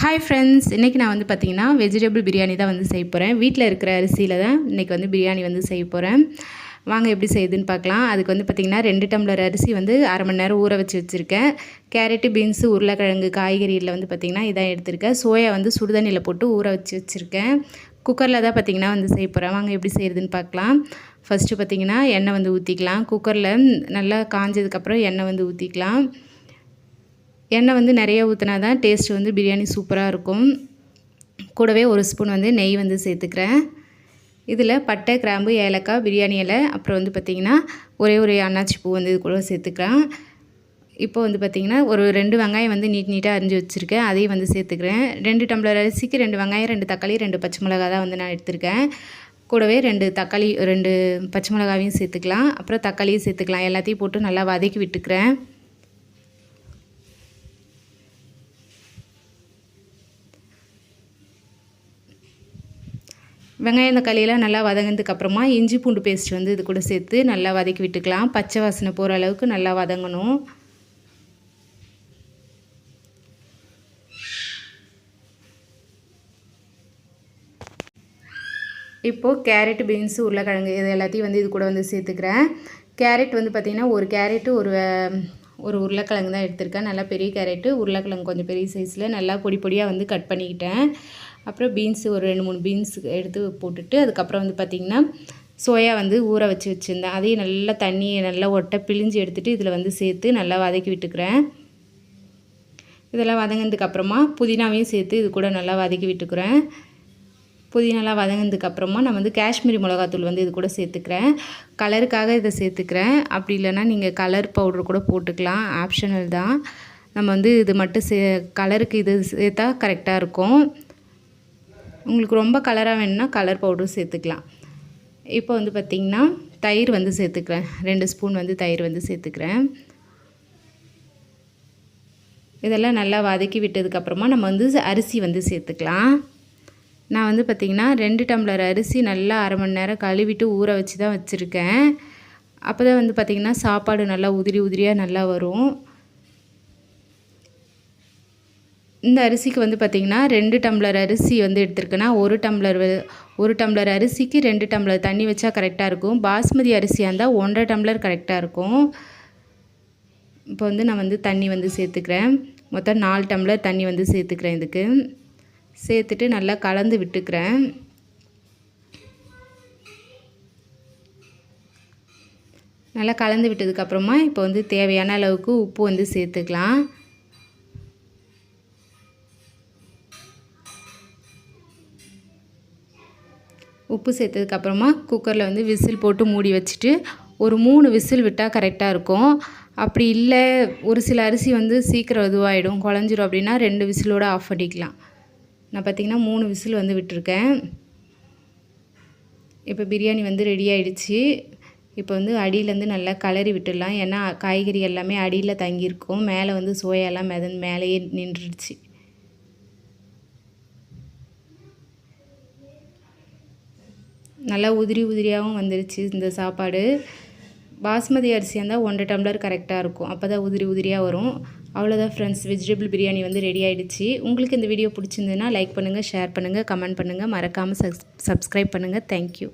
Hi friends, இன்றைக்கி நான் வந்து பார்த்திங்கன்னா வெஜிடபிள் பிரியாணி தான் வந்து செய்ய போகிறேன். வீட்டில் இருக்கிற அரிசியில் தான் இன்றைக்கி வந்து பிரியாணி வந்து செய்ய போகிறேன். வாங்க எப்படி செய்யுதுன்னு பார்க்கலாம். அதுக்கு வந்து பார்த்திங்கன்னா 2 டம்ளர் அரிசி வந்து அரை மணி நேரம் ஊற வச்சுருக்கேன். கேரட்டு, பீன்ஸு, உருளைக்கிழங்கு காய்கறியில் வந்து பார்த்திங்கன்னா இதான் எடுத்திருக்கேன். சோயா வந்து சுடுதண்ணியில் போட்டு ஊற வச்சுருக்கேன். குக்கரில் தான் பார்த்திங்கன்னா வந்து செய்ய போகிறேன். வாங்க எப்படி செய்கிறதுன்னு பார்க்கலாம். ஃபஸ்ட்டு பார்த்திங்கன்னா எண்ணெய் வந்து ஊற்றிக்கலாம். குக்கரில் நல்லா காஞ்சதுக்கப்புறம் எண்ணெய் வந்து ஊற்றிக்கலாம். எண்ணெய் வந்து நிறைய ஊற்றினா தான் டேஸ்ட் வந்து பிரியாணி சூப்பராக இருக்கும். கூடவே ஒரு ஸ்பூன் வந்து நெய் வந்து சேர்த்துக்கிறேன். இதில் பட்டை, கிராம்பு, ஏலக்காய், பிரியாணி இலை, அப்புறம் வந்து பார்த்திங்கன்னா ஒரே அன்னாச்சி பூ வந்து இது கூட சேர்த்துக்கிறேன். இப்போ வந்து பார்த்திங்கன்னா ஒரு 2 வெங்காயம் வந்து நீட்டாக அரிஞ்சு வச்சுருக்கேன். அதையும் வந்து சேர்த்துக்கிறேன். 2 டம்ளர் அரிசிக்கு 2 வெங்காயம், 2 தக்காளி, 2 பச்சை மிளகாய் தான் வந்து நான் எடுத்திருக்கேன். கூடவே 2 பச்சை மிளகாவையும் சேர்த்துக்கலாம். அப்புறம் தக்காளியும் சேர்த்துக்கலாம். எல்லாத்தையும் போட்டு நல்லா வதக்கி விட்டுக்கிறேன். வெங்காயம் தக்காளியெல்லாம் நல்லா வதங்கினதுக்கப்புறமா இஞ்சி பூண்டு பேஸ்ட் வந்து இது கூட சேர்த்து நல்லா வதக்கி விட்டுக்கலாம். பச்சை வாசனை போகிற அளவுக்கு நல்லா வதங்கணும். இப்போது கேரட், பீன்ஸு, உருளைக்கிழங்கு இது எல்லாத்தையும் வந்து இது கூட வந்து சேர்த்துக்கிறேன். கேரட் வந்து பார்த்திங்கன்னா ஒரு கேரட்டு ஒரு உருளைக்கிழங்கு தான் எடுத்திருக்கேன். நல்லா பெரிய கேரட்டு, உருளைக்கிழங்கு கொஞ்சம் பெரிய சைஸில் நல்லா பொடியாக வந்து கட் பண்ணிக்கிட்டேன். அப்புறம் பீன்ஸு ஒரு 2-3 பீன்ஸ் எடுத்து போட்டுட்டு அதுக்கப்புறம் வந்து பார்த்திங்கன்னா சோயா வந்து ஊற வச்சுருந்தேன். அதையும் நல்லா தண்ணியை நல்லா பிழிஞ்சு எடுத்துகிட்டு இதில் வந்து சேர்த்து நல்லா வதக்கி விட்டுக்கிறேன். இதெல்லாம் வதங்கினதுக்கப்புறமா புதினாவையும் சேர்த்து இது கூட நல்லா வதக்கி விட்டுக்கிறேன். புதினாலாம் வதங்கினதுக்கப்புறமா நான் வந்து காஷ்மீரி மிளகாத்தூள் வந்து இது கூட சேர்த்துக்கிறேன். கலருக்காக இதை சேர்த்துக்கிறேன். அப்படி இல்லைன்னா நீங்கள் கலர் பவுடர் கூட போட்டுக்கலாம், ஆப்ஷனல் தான். நம்ம வந்து இது மட்டும் கலருக்கு இது சேர்த்தா கரெக்டாக இருக்கும். உங்களுக்கு ரொம்ப கலராக வேணும்னா கலர் பவுடரும் சேர்த்துக்கலாம். இப்போ வந்து பார்த்திங்கன்னா தயிர் வந்து சேர்த்துக்கிறேன். 2 ஸ்பூன் வந்து தயிர் வந்து சேர்த்துக்கிறேன். இதெல்லாம் நல்லா வதக்கி விட்டதுக்கப்புறமா நம்ம வந்து அரிசி வந்து சேர்த்துக்கலாம். நான் வந்து பார்த்திங்கன்னா 2 டம்ளர் அரிசி நல்லா அரை மணி நேரம் கழுவிட்டு ஊற வச்சு தான் வச்சுருக்கேன். அப்போ தான் வந்து பார்த்திங்கன்னா சாப்பாடு நல்லா உதிரியாக நல்லா வரும். இந்த அரிசிக்கு வந்து பார்த்திங்கன்னா 2 டம்ளர் அரிசி வந்து எடுத்துருக்கேன்னா ஒரு டம்ளர் அரிசிக்கு 2 டம்ளர் தண்ணி வச்சா கரெக்டாக இருக்கும். பாஸ்மதி அரிசியாக இருந்தால் 1.5 டம்ளர் கரெக்டாக இருக்கும். இப்போ வந்து நான் வந்து தண்ணி வந்து சேர்த்துக்கிறேன். மொத்தம் 4 டம்ளர் தண்ணி வந்து சேர்த்துக்கிறேன். இதுக்கு சேர்த்துட்டு நல்லா கலந்து விட்டுக்கிறேன். நல்லா கலந்து விட்டதுக்கப்புறமா இப்போ வந்து தேவையான அளவுக்கு உப்பு வந்து சேர்த்துக்கலாம். உப்பு சேர்த்ததுக்கப்புறமா குக்கரில் வந்து விசில் போட்டு மூடி வச்சுட்டு ஒரு 3 விசில் விட்டால் கரெக்டாக இருக்கும். அப்படி இல்லை ஒரு சில அரிசி வந்து சீக்கிரம் இதுவாகிடும், குழஞ்சிரும் அப்படின்னா 2 விசிலோடு ஆஃப் பண்ணிக்கலாம். நான் பார்த்திங்கன்னா 3 விசில் வந்து விட்டுருக்கேன். இப்போ பிரியாணி வந்து ரெடி ஆகிடுச்சு. இப்போ வந்து அடியிலேருந்து நல்லா கிளறி விட்டுடலாம். ஏன்னா காய்கறி எல்லாமே அடியில் தங்கியிருக்கும். மேலே வந்து சோயாலாம் மேலேயே நின்றுடுச்சு. நல்லா உதிரியாகவும் வந்துருச்சு இந்த சாப்பாடு. பாஸ்மதி அரிசியாக இருந்தால் 1.5 டம்ளர் கரெக்டாக இருக்கும். அப்போ தான் உதிரியாக வரும். அவ்வளோதான் ஃப்ரெண்ட்ஸ், வெஜிடபிள் பிரியாணி வந்து ரெடி ஆகிடுச்சு. உங்களுக்கு இந்த வீடியோ பிடிச்சிருந்ததுன்னா லைக் பண்ணுங்கள், ஷேர் பண்ணுங்கள், கமெண்ட் பண்ணுங்கள், மறக்காமல் சப்ஸ்கிரைப் பண்ணுங்கள். தேங்க்யூ.